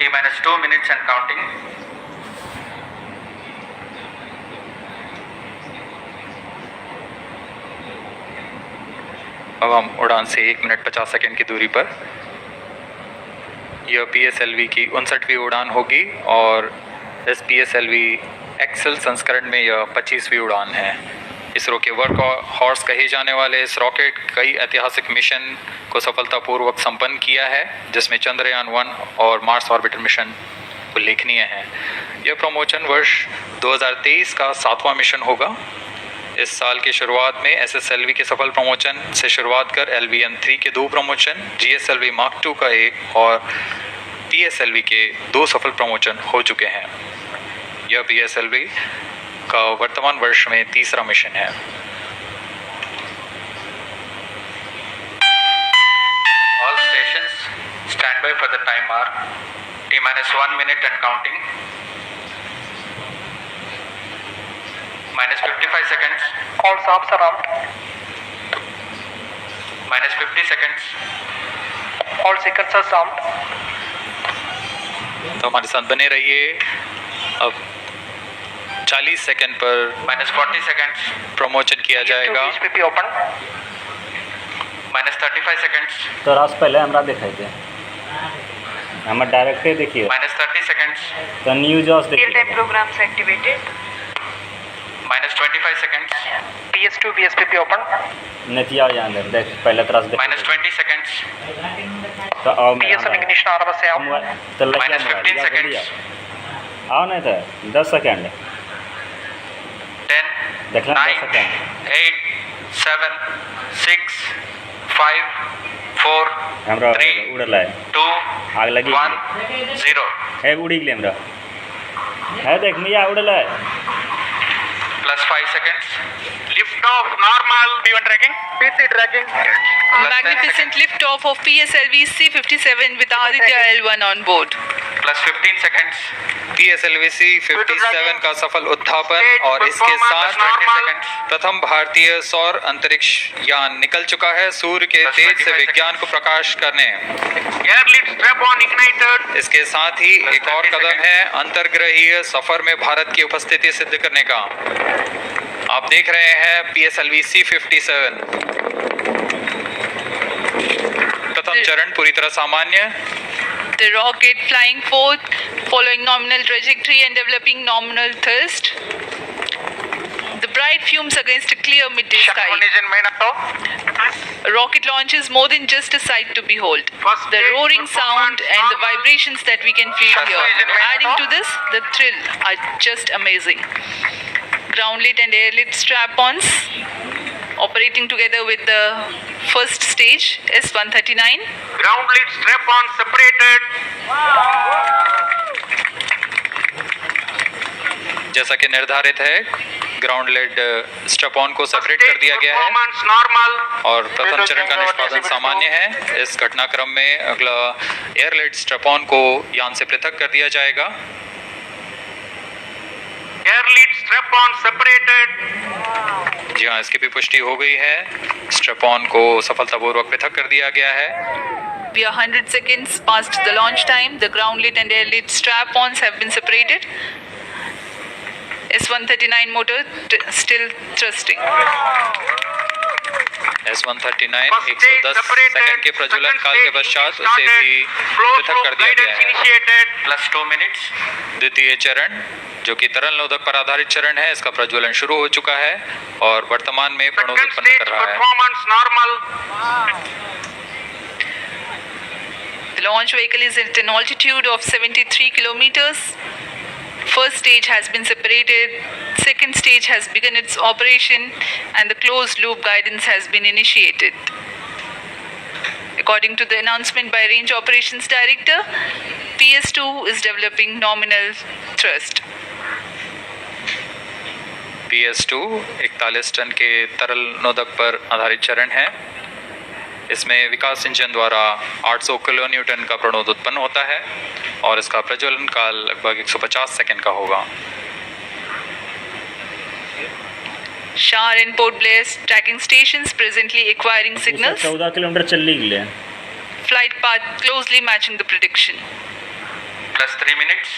T-minus 2 minutes and counting. अब हम उड़ान से 1 मिनट 50 सेकंड की दूरी पर। यह PSLV की 59वीं उड़ान होगी और इस PSLV एक्सेल संस्करण में यह 25वीं उड़ान है। इसरो के वर्क हॉर्स कहे जाने वाले इस रॉकेट कई ऐतिहासिक मिशन को सफलतापूर्वक संपन्न किया है, जिसमें चंद्रयान 1 और मार्स ऑर्बिटर मिशन उल्लेखनीय हैं। यह प्रमोशन वर्ष 2023 का 7वां मिशन होगा। इस साल की शुरुआत में SSLV के सफल प्रमोशन से शुरुआत कर LVM-3 के 2 प्रमोशन, GSLV Mark II का 1 और PSLV के 2 सफल प्रमोशन हो चुके हैं। यह PSLV का वर्तमान वर्ष में 3रा मिशन है। All stations stand by for the time mark. T-minus 1 minute and counting. Minus 55 seconds. All stops are out. Minus 50 seconds. All seconds are stopped. तो हमारे साथ बने रहिए। अब 40 सेकंड पर minus 40 seconds प्रमोशन किया जाएगा। VSPP open. Minus 35 seconds. तो रास पहले हमरा दिखाई दे, हम डायरेक्ट देखिए। Minus 30 seconds. तो न्यूज ऑस Real देखिए। time programs activated. Minus 25 seconds. PS2 VSPP open. नतिया जान दे, देख पहले तरस देख। Minus 20 seconds. तो आओ PSM ignition आरंभ से आओ. तो लग Minus 15 seconds. आओ नहीं तो 10 सेकंड 10, देखना 10 9, सेकंड 8, 7, 6, 5, 4, हमरा 3, उड़ला है 2, आग लगी 1, 0. है उड़ी गेले हमरा है देख मिया उड़ला है। Plus 5 seconds. Lift off normal. B1 tracking. PC tracking. Magnificent lift-off of PSLV C-57 with Aditya-L1 on board. Plus 15 seconds. PSLV C-57 का सफल उत्थापन और इसके साथ 20 seconds. प्रथम भारतीय सौर अंतरिक्ष यान निकल चुका है सूर्य के तेज से विज्ञान को प्रकाश करने। Air lead strap on ignited. इसके साथ ही एक और कदम है अंतर्ग्रहीय सफर में भारत की उपस्थिति सिद्ध करने का। आप देख रहे हैं PSLV C-57 प्रथम चरण पूरी तरह सामान्य। The rocket flying forth, following nominal trajectory and developing nominal thrust. The bright fumes against a clear midday sky. Engine main auto. A rocket launch is more than just a sight to behold. The roaring sound and the vibrations that we can feel here. Adding to this, the thrill are just amazing. Ground-lit and air-lit strap-ons operating together with the first stage S-139. Ground lead strap on separated. जैसा कि निर्धारित है ground lead strap on को separate कर दिया गया है Performance normal. और प्रथम चरण का निष्पादन सामान्य है। इस घटनाक्रम में अगला एयर लेड स्ट्रैप ऑन को यान से पृथक कर दिया जाएगा। Air lead strap on separated. जी हाँ, इसकी भी पुष्टि हो गई है। स्ट्रैप ऑन को सफलतापूर्वक पृथक कर दिया गया है। We are 100 seconds past the launch time. The ground-lit and air-lit strap-ons have been separated. S-139 motor still thrusting. S-139 110 second के प्रज्वलन काल के पश्चात उसे भी पृथक कर दिया गया है। Plus 2 minutes. द्वितीय चरण जो कि तरल नोदक पर आधारित चरण है, इसका प्रज्वलन शुरू हो चुका है और वर्तमान में प्रणोद उत्पन्न कर रहा है। Performance normal. The launch vehicle is at an altitude of 73 kilometers. First stage has been separated, second stage has begun its operation, and the closed loop guidance has been initiated. According to the announcement by Range Operations Director, PS2 is developing nominal thrust. PS2 41 ton के तरल नोदक पर आधारित चरण है। इसमें विकास engine द्वारा 800 kilo Newton का प्रणोद उत्पन्न होता है और इसका प्रज्वलन काल लगभग 150 सेकंड का होगा। Shar and Port Blair tracking stations presently acquiring signals. 14 kilometre चल ली गए। Flight path closely matching the prediction. +3 minutes.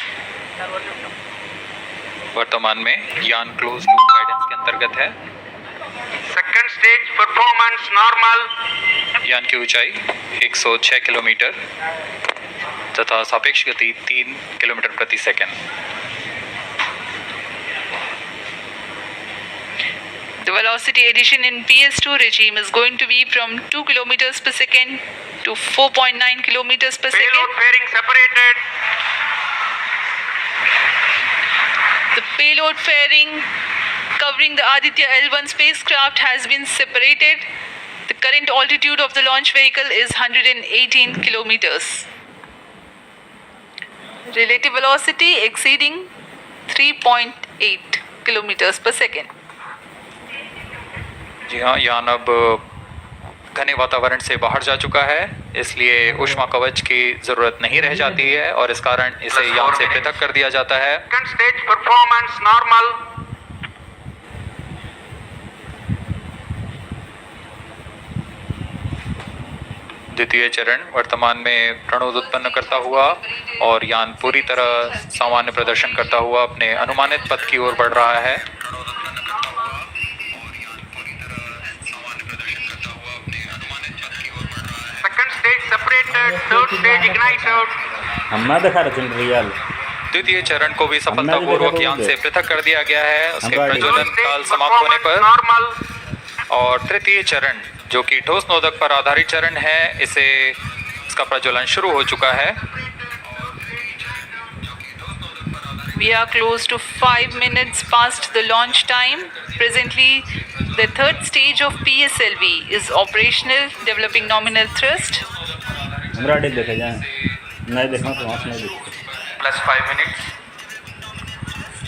वर्तमान में यान क्लोज लूप गाइडेंस के अंतर्गत है। Second stage performance normal. यान की ऊंचाई 106 किलोमीटर तथा सापेक्ष गति 3 किलोमीटर प्रति second. The velocity addition in PS2 regime is going to be from 2 kilometers per second to 4.9 kilometers per Payload second. fairing separated. The payload fairing covering the Aditya-L1 spacecraft has been separated. The current altitude of the launch vehicle is 118 kilometers. Relative velocity exceeding 3.8 kilometers per second. जी हाँ, यान अब घने वातावरण से बाहर जा चुका है, इसलिए ऊष्मा कवच की जरूरत नहीं रह जाती है और इस कारण इसे यान से पृथक कर दिया जाता है। Second stage performance normal. द्वितीय चरण वर्तमान में प्रणोद उत्पन्न करता हुआ और यान पूरी तरह सामान्य प्रदर्शन करता हुआ अपने अनुमानित पथ की ओर बढ़ रहा है। Second stage separated. Third stage ignited. हम ना दिखा रहे थे रियल। द्वितीय चरण को भी सफलतापूर्वक यान से पृथक कर दिया गया है उसके हमारी- प्रज्वलन Third काल stage समाप्त होने पर। performance normal. और तृतीय चरण जो कि ठोस नोदक पर आधारित चरण है, इसका प्रज्वलन शुरू हो चुका है। We are close to 5 minutes past the launch time. Presently, the third stage of PSLV is operational, developing nominal thrust. हमरा डेट देखे जाए नहीं देखना तो वहाँ से नहीं देखते। +5 minutes.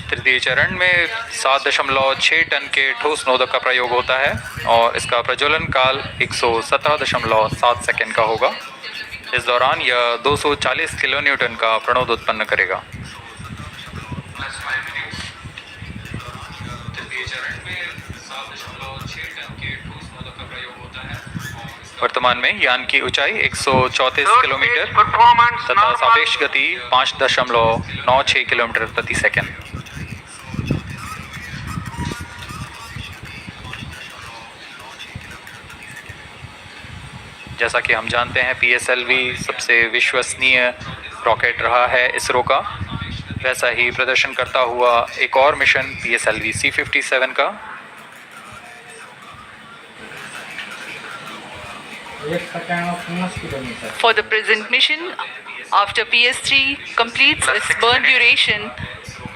तृतीय चरण में 7.6 टन के ठोस नोदक का प्रयोग होता है और इसका प्रज्वलन काल 117.7 सेकंड का होगा। इस दौरान यह 240 किलो न्यूटन का प्रणोद उत्पन्न करेगा। वर्तमान में यान की ऊंचाई 134 Third किलोमीटर stage performance तथा normal. सापेक्ष गति 5.96 किलोमीटर प्रति सेकंड। जैसा कि हम जानते हैं PSLV सबसे विश्वसनीय रॉकेट रहा है इसरो का, वैसा ही प्रदर्शन करता हुआ एक और मिशन PSLV C57 का। For the present mission, after PS3 completes its burn duration,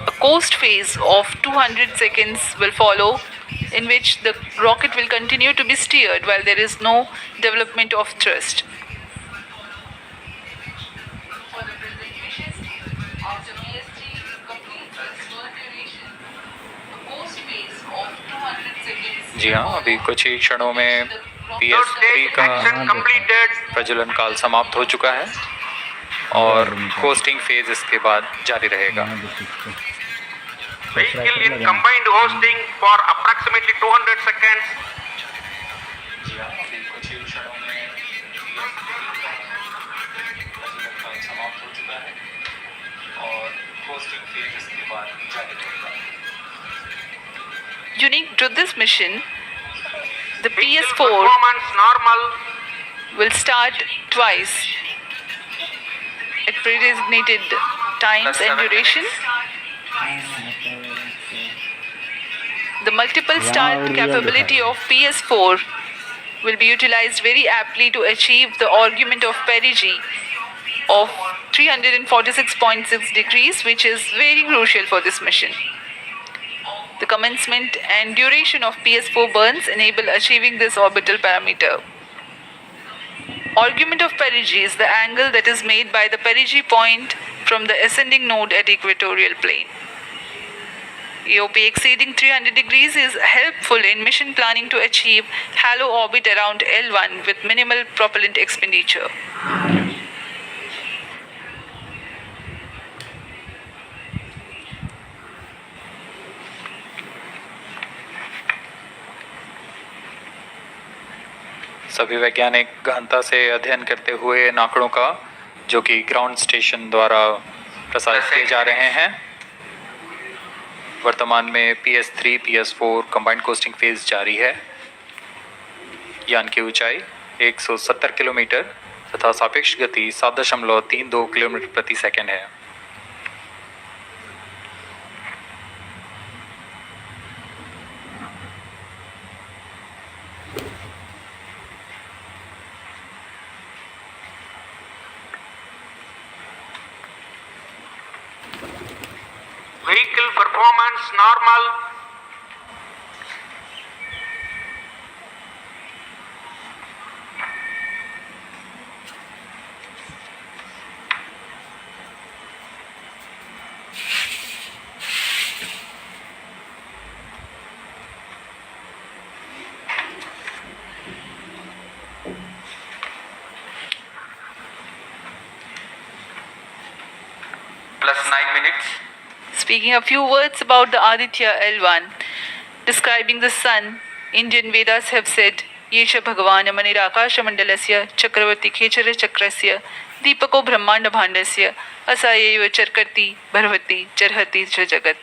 a coast phase of 200 seconds will follow, in which the rocket will continue to be steered while there is no development of thrust. For the present mission, after PS3 completes its burn duration, a coast phase of 200 seconds. जी हाँ, अभी कुछ ही क्षणों में Third PS3 stage का action completed. प्रज्वलन काल समाप्त हो चुका है और कोस्टिंग फेज इसके बाद जारी रहेगा। Vehicle in combined hosting for approximately 200 seconds. कुछ ही क्षणों में प्रज्वलन काल समाप्त हो चुका है और कोस्टिंग फेज इसके बाद जारी रहेगा। Unique to this mission, the Vehicle PS4 performance normal. will start twice at pre-designated times and duration. The multiple start capability of PS4 will be utilized very aptly to achieve the argument of perigee of 346.6 degrees, which is very crucial for this mission. The commencement and duration of PS4 burns enable achieving this orbital parameter. Argument of perigee is the angle that is made by the perigee point from the ascending node at equatorial plane. EOP exceeding 300 degrees is helpful in mission planning to achieve halo orbit around L1 with minimal propellant expenditure. सभी वैज्ञानिक गहनता से अध्ययन करते हुए इन आंकड़ों का, जो कि ग्राउंड स्टेशन द्वारा प्रसारित किए जा रहे हैं। वर्तमान में PS3 PS4 combined costing phase जारी है। यान की ऊंचाई 170 किलोमीटर तथा सापेक्ष गति 7.32 किलोमीटर प्रति सेकंड है। Vehicle performance normal. Plus 9 minutes. Speaking a few words about the Aditya-L1, describing the sun, Indian Vedas have said, Yesha Bhagavan Manirakasha Mandalasya Chakravarti Khechara Chakrasya Deepako Brahmanda Bhandasya Asayeva Charkarti Bharvati Charhati Jagat.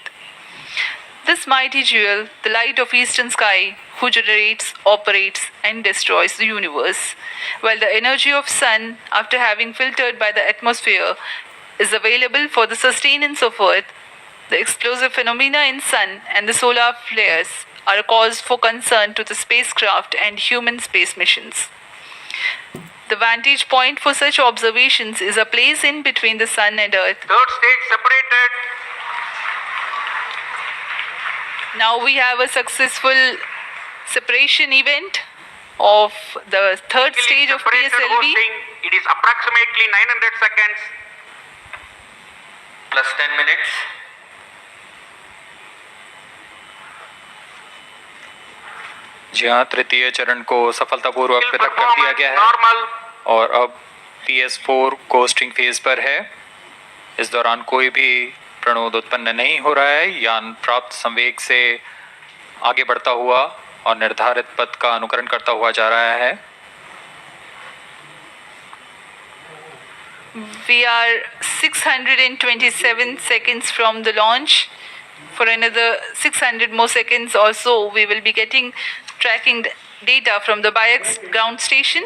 This mighty jewel, the light of eastern sky, who generates, operates, and destroys the universe, while the energy of sun, after having filtered by the atmosphere, is available for the sustenance of earth. The explosive phenomena in sun and the solar flares are a cause for concern to the spacecraft and human space missions. The vantage point for such observations is a place in between the sun and earth. Third stage separated. Now we have a successful separation event of the third stage of Separated PSLV. hosting. It is approximately 900 seconds. Plus 10 minutes. जी हाँ, तृतीय चरण को सफलतापूर्वक पृथक कर दिया गया है Normal. और अब PS4 कोस्टिंग फेज पर है। इस दौरान कोई भी प्रणोद उत्पन्न नहीं हो रहा है। यान प्राप्त संवेग से आगे बढ़ता हुआ और निर्धारित पथ का अनुकरण करता हुआ जा रहा है। We are 627 seconds from the launch. For another 600 more seconds or so, we will be getting tracking data from the BIAX ground station.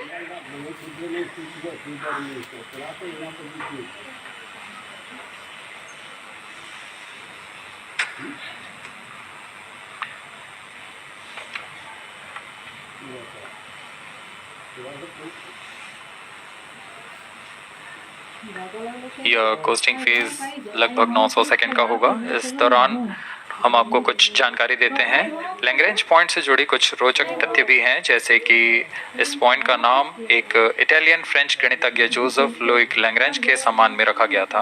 यह कोस्टिंग फेज लगभग 900 सेकंड का होगा। इस दौरान हम आपको कुछ जानकारी देते हैं। लैग्रेंज पॉइंट से जुड़ी कुछ रोचक तथ्य भी हैं, जैसे कि इस पॉइंट का नाम एक इटालियन फ्रेंच गणितज्ञ जोसेफ लुइक लैग्रेंज के सम्मान में रखा गया था।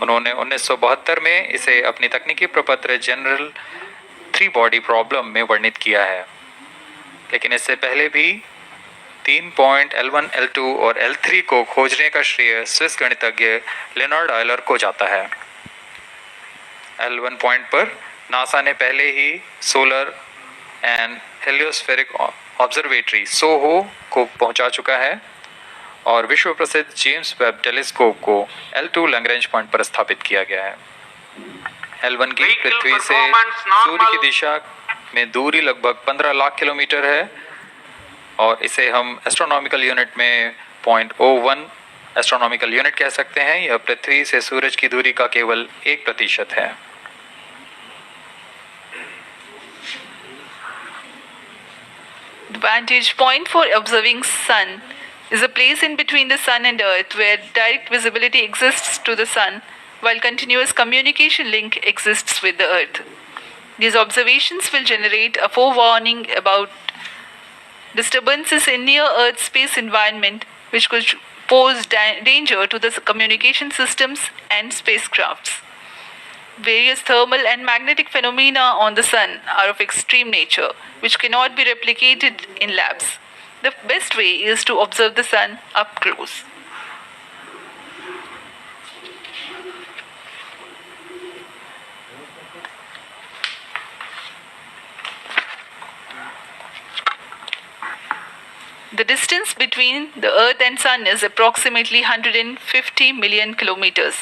उन्होंने 1972 में इसे अपनी तकनीकी प्रपत्र जनरल 3 बॉडी प्रॉब्लम में वर्णित किया है, लेकिन इससे पहले भी 3 पॉइंट L1, L2 और L3 को खोजने का श्रेय स्विस गणितज्ञ लेनार्ड आयलर को जाता है। L1 पॉइंट पर नासा ने पहले ही सोलर एंड हेलियोस्फेरिक ऑब्जर्वेटरी सोहो को पहुंचा चुका है और विश्व प्रसिद्ध जेम्स वेब टेलीस्कोप को L2 लैग्रेंज पॉइंट पर स्थापित किया गया है। L1 की पृथ्वी से सूर्य की दिशा में दूरी लगभग 15 लाख किलोमीटर है और इसे हम एस्ट्रोनॉमिकल यूनिट में 0.01 एस्ट्रोनॉमिकल यूनिट कह सकते हैं। यह पृथ्वी से सूरज की दूरी का केवल 1% है। The vantage point for observing sun is a place in between the sun and earth where direct visibility exists to the sun while continuous communication link exists with the earth. These observations will generate a forewarning about disturbances in near Earth space environment which could pose danger to the communication systems and spacecrafts. Various thermal and magnetic phenomena on the sun are of extreme nature which cannot be replicated in labs. The best way is to observe the sun up close. The distance between the Earth and Sun is approximately 150 million kilometers.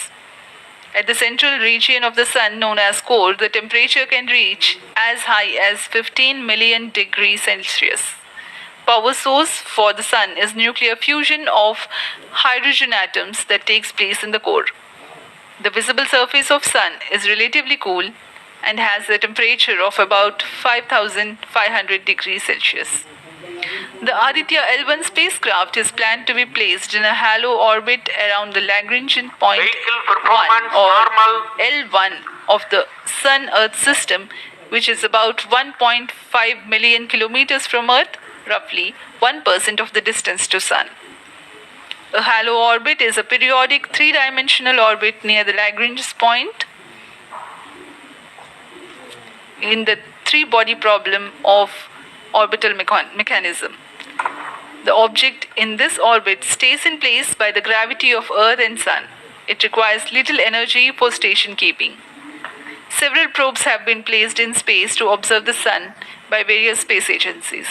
At the central region of the Sun, known as core, the temperature can reach as high as 15 million degrees Celsius. Power source for the Sun is nuclear fusion of hydrogen atoms that takes place in the core. The visible surface of Sun is relatively cool and has a temperature of about 5,500 degrees Celsius. The Aditya-L1 spacecraft is planned to be placed in a halo orbit around the Lagrangian point Vehicle 1 performance or normal. L1 of the Sun-Earth system, which is about 1.5 million kilometers from Earth, roughly 1% of the distance to Sun. A halo orbit is a periodic three-dimensional orbit near the Lagrange point in the three-body problem of orbital mechanism. The object in this orbit stays in place by the gravity of Earth and Sun. It requires little energy for station keeping. Several probes have been placed in space to observe the Sun by various space agencies.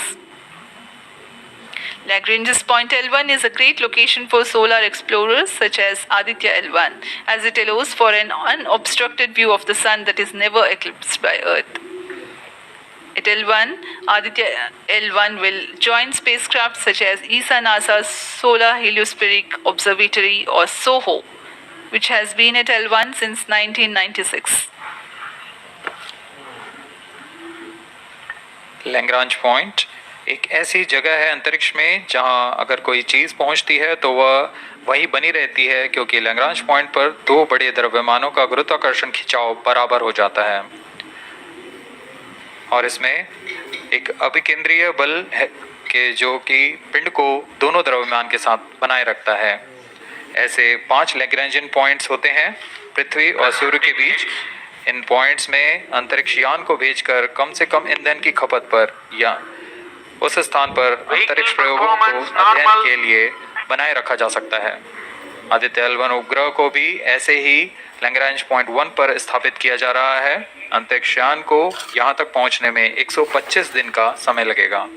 Lagrange's point L1 is a great location for solar explorers such as Aditya-L1, as it allows for an unobstructed view of the Sun that is never eclipsed by Earth. At L1, Aditya-L1 will join spacecraft such as ESA-NASA's Solar Heliospheric Observatory or SOHO, which has been at L1 since 1996. Lagrange point एक ऐसी जगह है अंतरिक्ष में जहां अगर कोई चीज़ पहुंचती है तो वह वहीं बनी रहती है, क्योंकि लैग्रांज पॉइंट पर दो बड़े द्रव्यमानों का गुरुत्वाकर्षण खिंचाव बराबर हो जाता है और इसमें एक अभिकेंद्रीय बल है कि जो कि पिंड को दोनों द्रव्यमान के साथ बनाए रखता है। ऐसे 5 लैग्रेंजियन पॉइंट्स होते हैं पृथ्वी और सूर्य के बीच। इन पॉइंट्स में अंतरिक्ष यान को भेजकर कम से कम ईंधन की खपत पर या उस स्थान पर अंतरिक्ष प्रयोगों को अध्ययन के लिए बनाए रखा जा सकता है। आदित्य-L1 उपग्रह को भी ऐसे ही लैग्रांज पॉइंट 1 पर स्थापित किया जा रहा है। अंतरिक्ष यान को यहां तक पहुंचने में 125 दिन का समय लगेगा।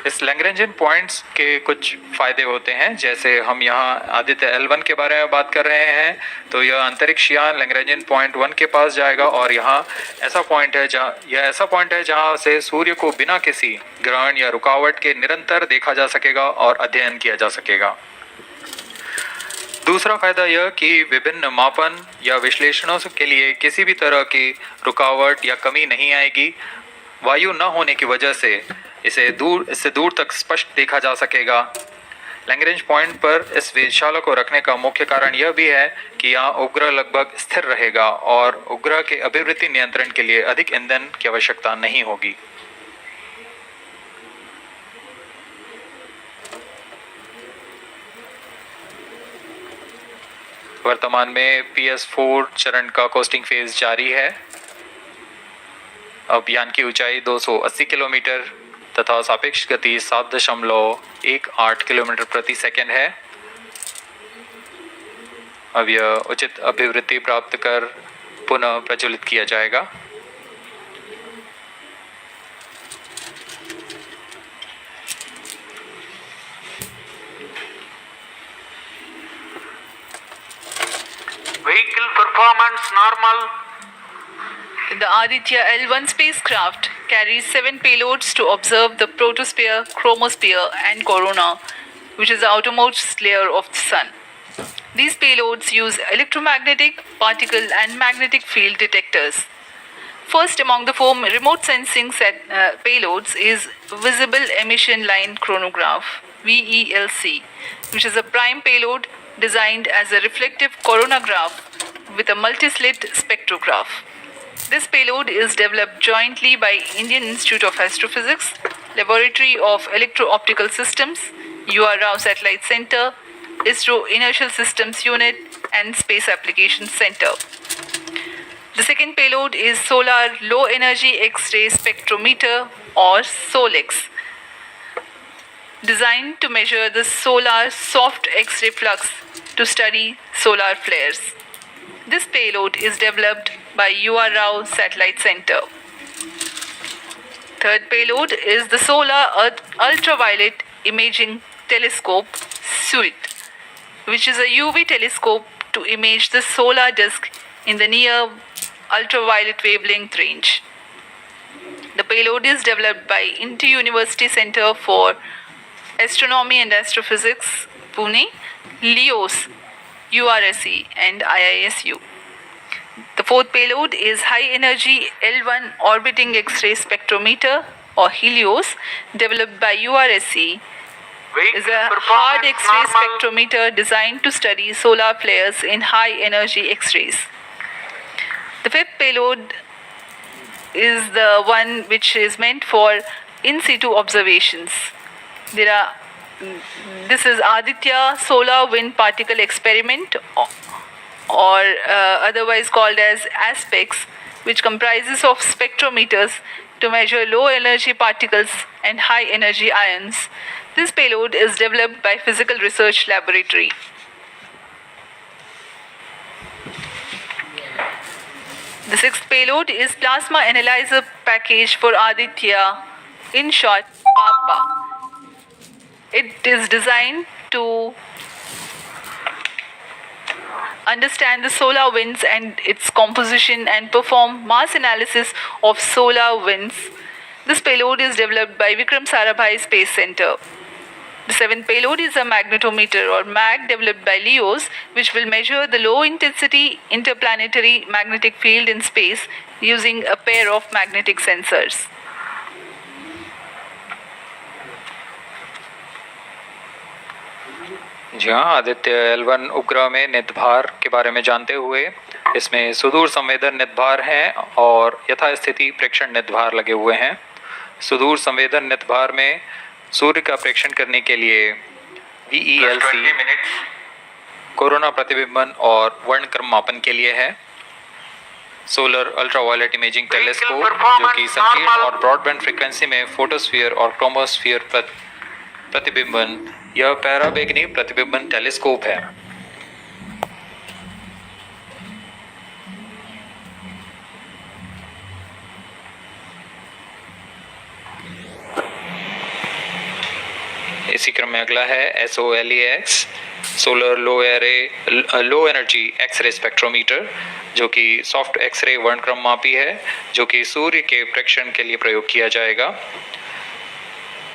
इस लैग्रेंजियन पॉइंट्स के कुछ फ़ायदे होते हैं, जैसे हम यहाँ आदित्य-L1 के बारे में बात कर रहे हैं तो यह अंतरिक्ष यान लैग्रेंजियन पॉइंट 1 के पास जाएगा और यह ऐसा पॉइंट है जहाँ से सूर्य को बिना किसी ग्रहण या रुकावट के निरंतर देखा जा सकेगा और अध्ययन किया जा सकेगा। दूसरा फायदा यह कि विभिन्न मापन या विश्लेषणों के लिए किसी भी तरह की रुकावट या कमी नहीं आएगी। वायु न होने की वजह से इससे दूर तक स्पष्ट देखा जा सकेगा। लैग्रेंज पॉइंट पर इस वेधशाला को रखने का मुख्य कारण यह भी है कि यहाँ उपग्रह लगभग स्थिर रहेगा और उपग्रह के अभिवृद्धि नियंत्रण के लिए अधिक ईंधन की आवश्यकता नहीं होगी। वर्तमान में PS4 चरण का कोस्टिंग फेज जारी है। अब यान की ऊंचाई 280 किलोमीटर तथा सापेक्ष गति 7.18 किलोमीटर प्रति सेकंड है। अब यह उचित अभिवृद्धि प्राप्त कर पुनः प्रज्वलित किया जाएगा। Vehicle performance normal. The Aditya-L1 spacecraft carries 7 payloads to observe the protosphere, chromosphere, and corona, which is the outermost layer of the Sun. These payloads use electromagnetic, particle, and magnetic field detectors. First among the 4 remote sensing payloads is Visible Emission Line Chronograph (VELC), which is a prime payload designed as a reflective coronagraph with a multi-slit spectrograph. This payload is developed jointly by Indian Institute of Astrophysics, Laboratory of Electro-Optical Systems, UR Rao Satellite Center, ISRO Inertial Systems Unit, and Space Applications Center. The second payload is Solar Low Energy X-ray Spectrometer or SOLEX, designed to measure the solar soft X-ray flux to study solar flares. This payload is developed by UR Rao Satellite Center. Third payload is the Solar Ultraviolet Imaging telescope suite, which is a UV telescope to image the solar disk in the near ultraviolet wavelength range. The payload is developed by Inter-University Center for Astronomy and Astrophysics, Pune, LEOS, URSE, and IISU. The fourth payload is High Energy L1 Orbiting X-ray Spectrometer, or HELIOS, developed by URSE. Is a hard X-ray spectrometer designed to study solar flares in high energy X-rays. The fifth payload is the one which is meant for in situ observations. This is Aditya Solar Wind Particle Experiment, or otherwise called as ASPEX, which comprises of spectrometers to measure low energy particles and high energy ions. This payload is developed by Physical Research Laboratory. The sixth payload is Plasma Analyzer Package for Aditya, in short, PAPA. It is designed to understand the solar winds and its composition and perform mass analysis of solar winds. This payload is developed by Vikram Sarabhai Space Center. The seventh payload is a magnetometer, or MAG, developed by LEOS, which will measure the low intensity interplanetary magnetic field in space using a pair of magnetic sensors. जी हाँ, Aditya L1 उपग्रह में नितभार के बारे में जानते हुए इसमें सुदूर संवेदन नितभार हैं और यथास्थिति प्रेक्षण नितभार लगे हुए हैं। सुदूर संवेदन नितभार में सूर्य का प्रेक्षण करने के लिए VELC कोरोना प्रतिबिंबन और वर्णक्रम मापन के लिए है। सोलर अल्ट्रावायलेट इमेजिंग टेलीस्कोप, जो कि संकीर्ण और ब्रॉडबैंड फ्रीक्वेंसी में फोटोस्फीयर और क्रोमोस्फीयर प्रतिबिंबन, यह पैराबैंगनी प्रतिबिंबन टेलीस्कोप है। इसी क्रम में अगला है SOLEX, solar low energy X ray spectrometer, जो कि सॉफ्ट एक्सरे वर्णक्रम मापी है, जो कि सूर्य के प्रेक्षण के लिए प्रयोग किया जाएगा।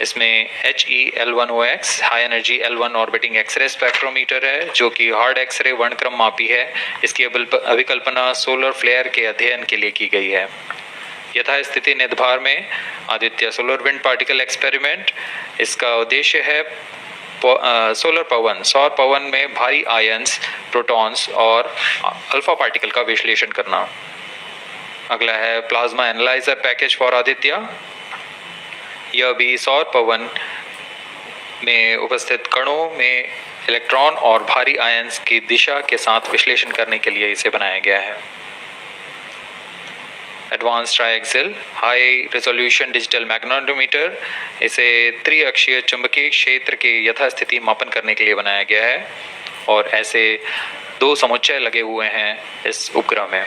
इसमें HEL1OX high energy L1 orbiting X ray spectrometer है, जो कि हार्ड एक्सरे वर्णक्रम मापी है। इसकी अभिकल्पना सोलर फ्लेयर के अध्ययन के लिए की गई है। यथास्थिति नितभार में Aditya solar wind particle experiment, इसका उद्देश्य है सौर पवन में भारी आयंस, प्रोटॉन्स और अल्फा पार्टिकल का विश्लेषण करना। अगला है plasma analyser package for Aditya. यह भी सौर पवन में उपस्थित कणों में इलेक्ट्रॉन और भारी आयंस की दिशा के साथ विश्लेषण करने के लिए इसे बनाया गया है। Advanced triaxial high resolution digital magnetometer, इसे त्रिअक्षीय चुंबकीय क्षेत्र के यथास्थिति मापन करने के लिए बनाया गया है और ऐसे 2 समुच्चय लगे हुए हैं इस उपग्रह में।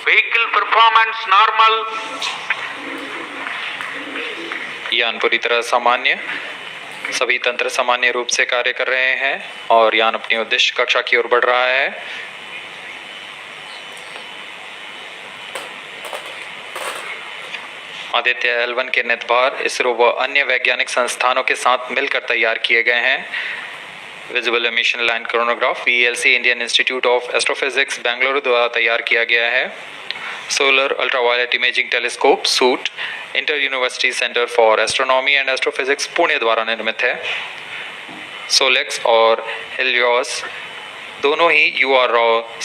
Vehicle performance normal. यान पूरी तरह सामान्य, सभी तंत्र सामान्य रूप से कार्य कर रहे हैं और यान अपनी उद्देश्य कक्षा की ओर बढ़ रहा है। आदित्य L1 के नितभार इसरो व अन्य वैज्ञानिक संस्थानों के साथ मिलकर तैयार किए गए हैं। Visible emission line chronograph VELC Indian institute of astrophysics Bengaluru द्वारा तैयार किया गया है। Solar ultraviolet imaging telescope suit inter university centre for astronomy and astrophysics Pune द्वारा निर्मित है। सोलेक्स और हेलियोस दोनों ही UR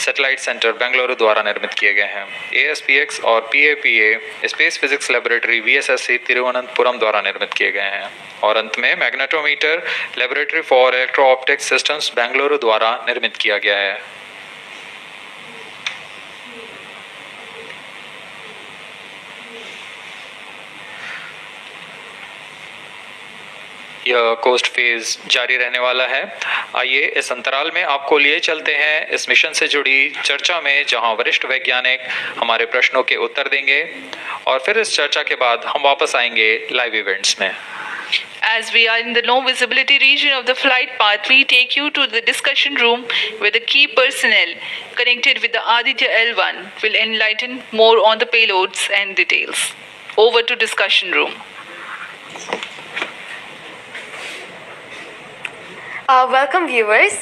सैटेलाइट सेंटर बेंगलुरु द्वारा निर्मित किए गए हैं। ASPX और PAPA space physics laboratory VSSC Thiruvananthapuram द्वारा निर्मित किए गए हैं। और अंत में magnetometer laboratory for electro optic systems Bengaluru द्वारा निर्मित किया गया है। यह कोस्ट फेज जारी रहने वाला है। आइए इस अंतराल में आपको लिए चलते हैं इस मिशन से जुड़ी चर्चा में, जहां वरिष्ठ वैज्ञानिक हमारे प्रश्नों के उत्तर देंगे और फिर इस चर्चा के बाद हम वापस आएंगे लाइव इवेंट्स में। As we are in the low visibility region of the flight path, we take you to the discussion room where the key personnel connected with the Aditya-L1 will enlighten more on the payloads and details. Over to discussion room. Welcome viewers.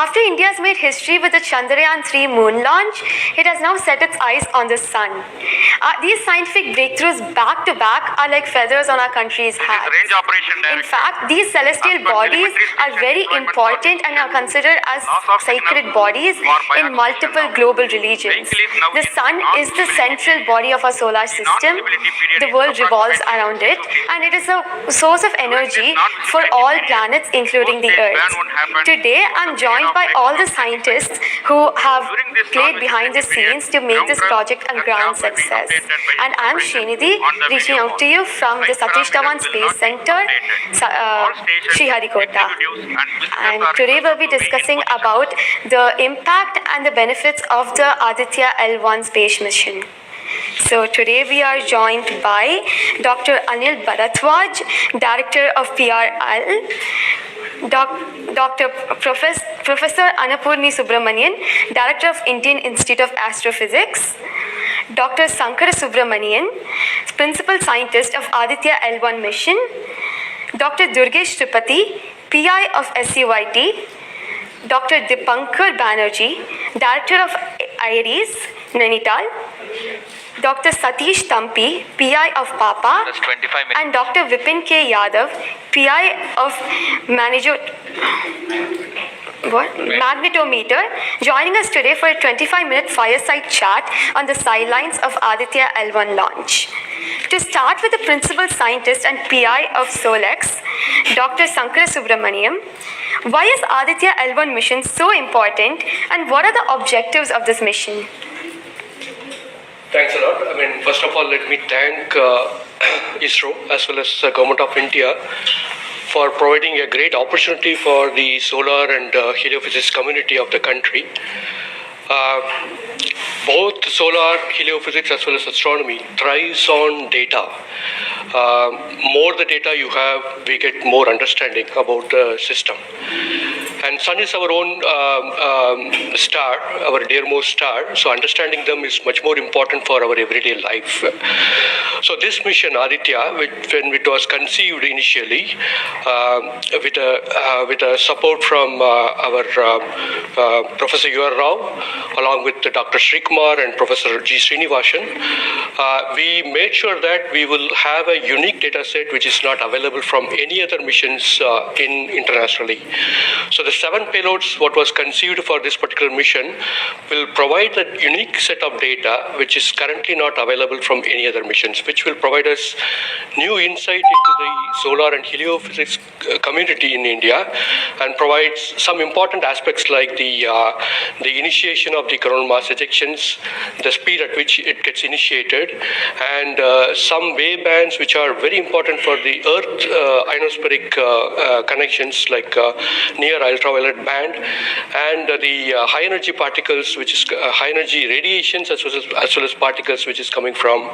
After India has made history with the Chandrayaan-3 moon launch, it has now set its eyes on the sun. These scientific breakthroughs back to back are like feathers on our country's hat. Range operation In director. fact, these celestial bodies are very important and are considered as sacred bodies in multiple global religions. The sun is the central body of our solar system. The world revolves around it, and it is a source of energy for all planets, including the Earth. Today, I'm joined by all the scientists who have played behind the scenes to make this project a grand success. And I'm Srinidhi, reaching out to you from the Satish Dhawan Space Center, Sriharikota. And today we'll be discussing about the impact and the benefits of the Aditya-L1 space mission. So today we are joined by Dr. Anil Bharadwaj, Director of PRL, Professor Annapurni Subramanian, Director of Indian Institute of Astrophysics, Dr. Sankara Subramanian, Principal Scientist of Aditya-L1 mission, Dr. Durgesh Tripathi, PI of SUIT, Dr. Dipankar Banerjee, Director of IRIS, Nainital, Dr. Satish Tampi, PI of PAPA, and Dr. Vipin K. Yadav, PI of Magnetometer, joining us today for a 25-minute fireside chat on the sidelines of Aditya-L1 launch. To start with the Principal Scientist and PI of SOLEX, Dr. Sankara Subramaniam, why is Aditya-L1 mission so important, and what are the objectives of this mission? Thanks a lot. First of all, let me thank ISRO as well as the Government of India for providing a great opportunity for the solar and heliophysics community of the country. Both solar, heliophysics as well as astronomy thrives on data. More the data you have, we get more understanding about the system. And sun is our own star, our dearmost star, so understanding them is much more important for our everyday life. So this mission, Aditya, when it was conceived initially, with a support from our Professor U.R. Rao, along with Dr. Srikumar and Professor G. Srinivasan, we made sure that we will have a unique data set which is not available from any other missions internationally. So the 7 payloads, what was conceived for this particular mission, will provide a unique set of data which is currently not available from any other missions, which will provide us new insight into the solar and heliophysics community in India, and provides some important aspects like the initiation of the coronal mass ejections, the speed at which it gets initiated, and some wave bands which are very important for the Earth ionospheric connections, like near ultraviolet band, and the high energy particles, which is high energy radiations as well as particles which is coming from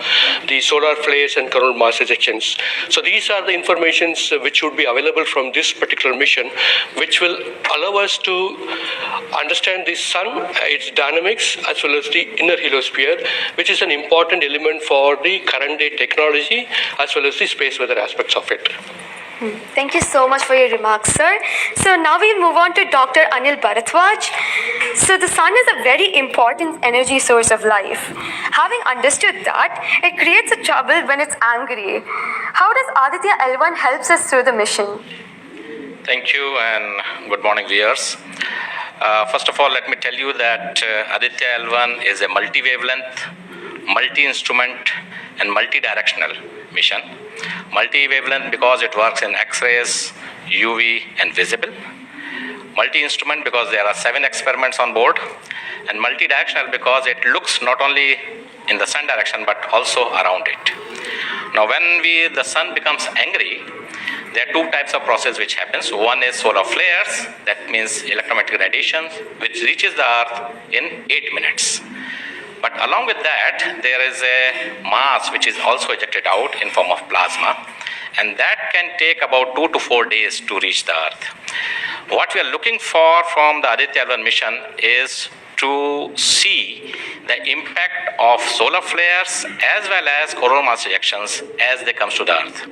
the solar flares and coronal mass ejections. So these are the informations which would be available from this particular mission, which will allow us to understand the sun, its dynamics, as well as the inner heliosphere, which is an important element for the current day technology as well as the space weather aspects of it. Thank you so much for your remarks, sir. So now we'll move on to Dr. Anil Bharadwaj. So the sun is a very important energy source of life. Having understood that, it creates a trouble when it's angry. How does Aditya-L1 helps us through the mission? Thank you and good morning, viewers. First of all, let me tell you that Aditya-L1 is a multi-wavelength, multi-instrument and multi-directional mission. Multi-wavelength because it works in X-rays, UV and visible. Multi-instrument because there are 7 experiments on board. And multi-directional because it looks not only in the sun direction but also around it. Now when the sun becomes angry, there are two types of process which happens. One is solar flares, that means electromagnetic radiation, which reaches the Earth in 8 minutes. But along with that, there is a mass which is also ejected out in form of plasma, and that can take about 2 to 4 days to reach the Earth. What we are looking for from the Aditya-L1 mission is to see the impact of solar flares as well as coronal mass ejections as they come to the Earth.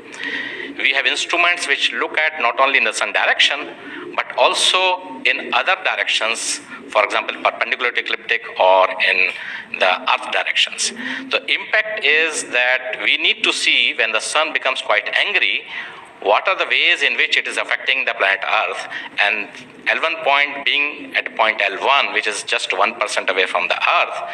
We have instruments which look at not only in the sun direction, but also in other directions, for example, perpendicular to ecliptic or in the Earth directions. The impact is that we need to see when the sun becomes quite angry, what are the ways in which it is affecting the planet Earth, and L1 point being at point L1, which is just 1% away from the Earth,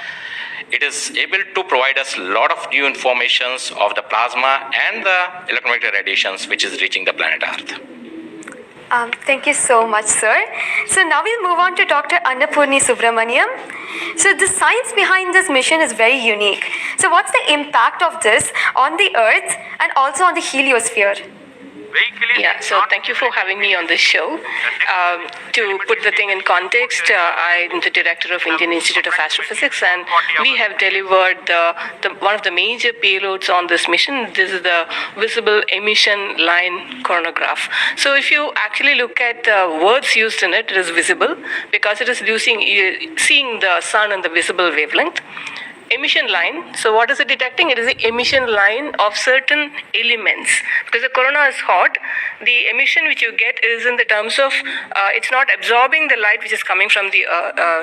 it is able to provide us a lot of new informations of the plasma and the electromagnetic radiations which is reaching the planet Earth. Thank you so much, sir. So now we'll move on to Dr. Annapurni Subramaniam. So the science behind this mission is very unique. So what's the impact of this on the Earth and also on the heliosphere? Yeah, so thank you for having me on this show. To put the thing in context, I'm the director of Indian Institute of Astrophysics, and we have delivered one of the major payloads on this mission. This is the visible emission line coronagraph. So if you actually look at the words used in it, it is visible because it is seeing the sun in the visible wavelength. Emission line, so what is it detecting? It is the emission line of certain elements. Because the corona is hot, the emission which you get is in the terms of, it's not absorbing the light which is coming from the